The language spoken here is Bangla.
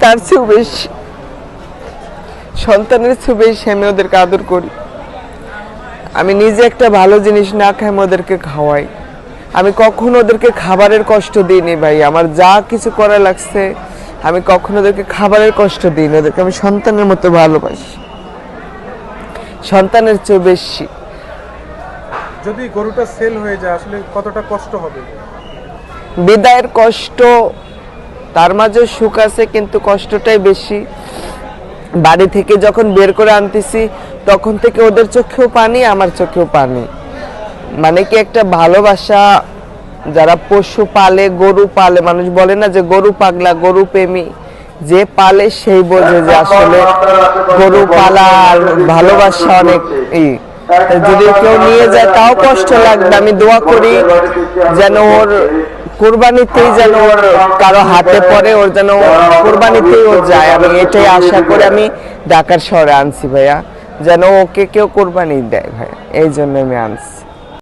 তার চেয়েও বেশি, সন্তানের চেয়েও বেশি আমি ওদেরকে আদর করি। আমি নিজে একটা ভালো জিনিস না খাই আমি ওদেরকে খাওয়াই। আমি কখনো ওদেরকে খাবারের কষ্ট দিইনি ভাই। আমার যা কিছু করা লাগছে আমি কখনো ওদেরকে খাবারের কষ্ট দিইনি। ওদেরকে আমি সন্তানের মতো ভালোবাসি, সন্তানের চেয়ে বেশি। যদি গরুটা সেল হয়ে যায় আসলে কতটা কষ্ট হবে? বিদায়ের কষ্ট, তার মাঝে সুখ আছে, কিন্তু কষ্টটাই বেশি। বাড়ি থেকে যখন বের করে আনতেছি তখন থেকে ওদের চোখেও পানি, আমার চোখেও পানি। মানে কি একটা ভালোবাসা। যারা পশু পালে, গরু পালে, মানুষ বলে না যে গরু পাগলা, গরু প্রেমী, যে পালে সেই বোঝে যে আসলে গরু পালা আর ভালোবাসা অনেক। যদি কেউ নিয়ে যায় তাও কষ্ট লাগবে। আমি দোয়া করি যেন ওর কুরবানিতেই যেন ওর কারো হাতে পড়ে, ওর যেন কুরবানিতেই ও যায়। আমি এটাই আশা করে আমি ঢাকার শহরে আনছি ভাইয়া, যেন ওকে কেউ কুরবানি দেয় ভাইয়া, এই জন্য আমি আনছি।